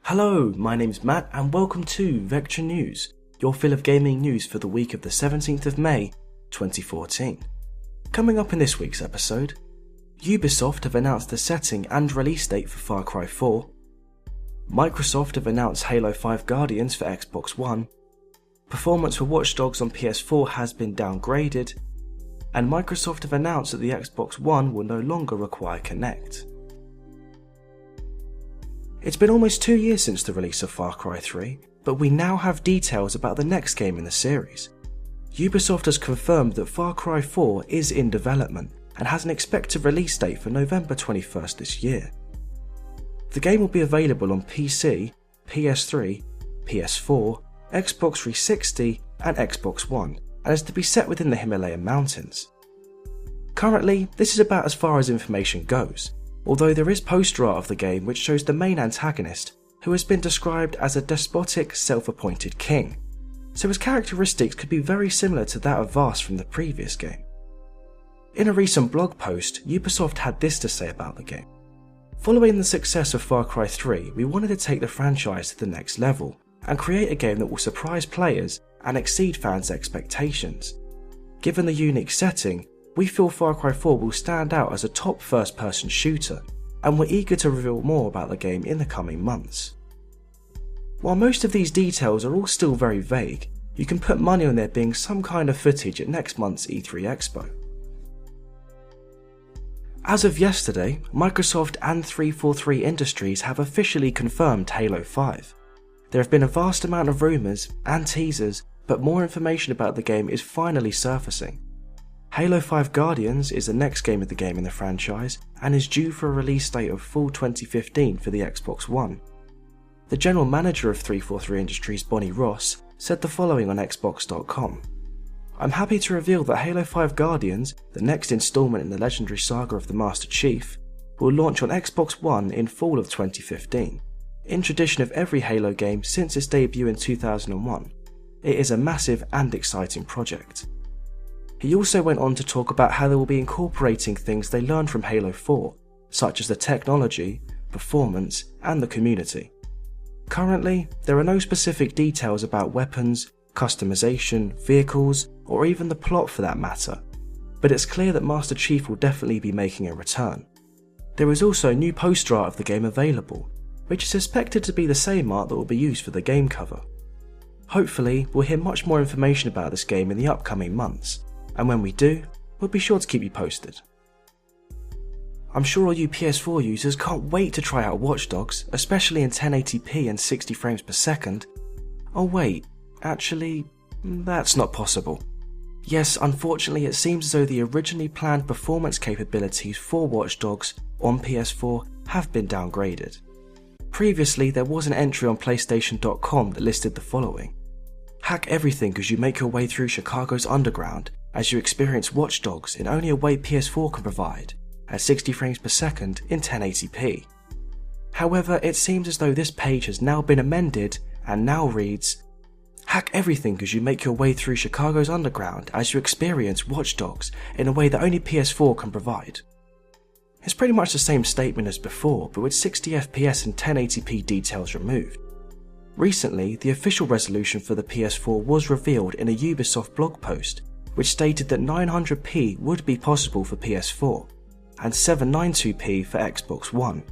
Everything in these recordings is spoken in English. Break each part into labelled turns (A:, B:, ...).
A: Hello, my name's Matt and welcome to Vectra News, your fill of gaming news for the week of the 17th of May, 2014. Coming up in this week's episode, Ubisoft have announced the setting and release date for Far Cry 4, Microsoft have announced Halo 5 Guardians for Xbox One, performance for Watch Dogs on PS4 has been downgraded, and Microsoft have announced that the Xbox One will no longer require Kinect. It's been almost 2 years since the release of Far Cry 3, but we now have details about the next game in the series. Ubisoft has confirmed that Far Cry 4 is in development and has an expected release date for November 21st this year. The game will be available on PC, PS3, PS4, Xbox 360 and Xbox One, and is to be set within the Himalayan mountains. Currently, this is about as far as information goes, although there is poster art of the game which shows the main antagonist, who has been described as a despotic, self-appointed king, so his characteristics could be very similar to that of Vaas from the previous game. In a recent blog post, Ubisoft had this to say about the game. Following the success of Far Cry 3, we wanted to take the franchise to the next level, and create a game that will surprise players and exceed fans' expectations. Given the unique setting, we feel Far Cry 4 will stand out as a top first-person shooter, and we're eager to reveal more about the game in the coming months. While most of these details are all still very vague, you can put money on there being some kind of footage at next month's E3 Expo. As of yesterday, Microsoft and 343 Industries have officially confirmed Halo 5. There have been a vast amount of rumours and teasers, but more information about the game is finally surfacing. Halo 5 Guardians is the next game of the game in the franchise and is due for a release date of fall 2015 for the Xbox One. The general manager of 343 Industries, Bonnie Ross, said the following on Xbox.com. "I'm happy to reveal that Halo 5 Guardians, the next installment in the legendary saga of the Master Chief, will launch on Xbox One in fall of 2015, in tradition of every Halo game since its debut in 2001. It is a massive and exciting project." He also went on to talk about how they will be incorporating things they learned from Halo 4, such as the technology, performance, and the community. Currently, there are no specific details about weapons, customization, vehicles, or even the plot for that matter, but it's clear that Master Chief will definitely be making a return. There is also new poster art of the game available, which is suspected to be the same art that will be used for the game cover. Hopefully, we'll hear much more information about this game in the upcoming months, and when we do, we'll be sure to keep you posted. I'm sure all you PS4 users can't wait to try out Watch Dogs, especially in 1080p and 60 frames per second. Oh wait, actually, that's not possible. Yes, unfortunately it seems as though the originally planned performance capabilities for Watch Dogs on PS4 have been downgraded. Previously, there was an entry on PlayStation.com that listed the following. Hack everything as you make your way through Chicago's underground as you experience Watch Dogs in only a way PS4 can provide, at 60 frames per second in 1080p. However, it seems as though this page has now been amended and now reads, hack everything as you make your way through Chicago's underground as you experience Watch Dogs in a way that only PS4 can provide. It's pretty much the same statement as before, but with 60 FPS and 1080p details removed. Recently, the official resolution for the PS4 was revealed in a Ubisoft blog post, which stated that 900p would be possible for PS4, and 792p for Xbox One.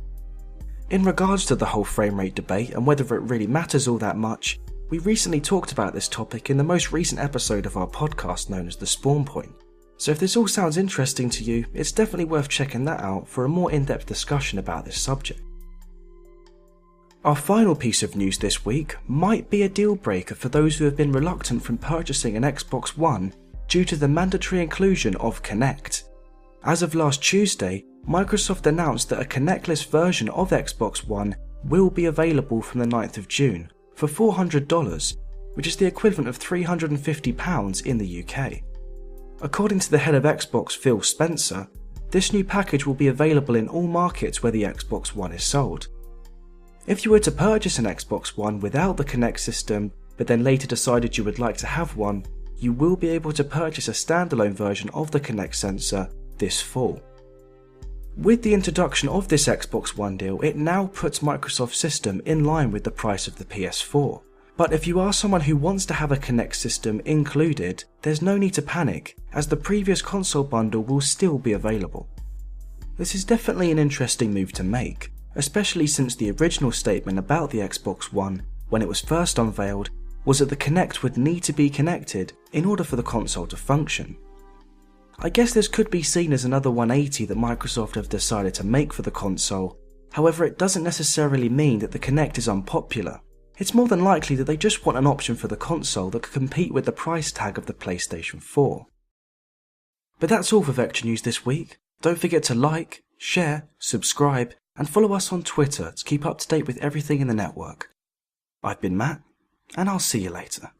A: In regards to the whole frame rate debate and whether it really matters all that much, we recently talked about this topic in the most recent episode of our podcast known as The Spawn Point, so if this all sounds interesting to you, it's definitely worth checking that out for a more in-depth discussion about this subject. Our final piece of news this week might be a deal breaker for those who have been reluctant from purchasing an Xbox One due to the mandatory inclusion of Kinect. As of last Tuesday, Microsoft announced that a Kinect-less version of Xbox One will be available from the 9th of June for $400, which is the equivalent of £350 in the UK. According to the head of Xbox, Phil Spencer, this new package will be available in all markets where the Xbox One is sold. If you were to purchase an Xbox One without the Kinect system, but then later decided you would like to have one, you will be able to purchase a standalone version of the Kinect sensor this fall. With the introduction of this Xbox One deal, it now puts Microsoft's system in line with the price of the PS4. But if you are someone who wants to have a Kinect system included, there's no need to panic, as the previous console bundle will still be available. This is definitely an interesting move to make, especially since the original statement about the Xbox One, when it was first unveiled, was that the Kinect would need to be connected in order for the console to function. I guess this could be seen as another 180 that Microsoft have decided to make for the console, however it doesn't necessarily mean that the Kinect is unpopular. It's more than likely that they just want an option for the console that could compete with the price tag of the PlayStation 4. But that's all for Vectra News this week. Don't forget to like, share, subscribe, and follow us on Twitter to keep up to date with everything in the network. I've been Matt, and I'll see you later.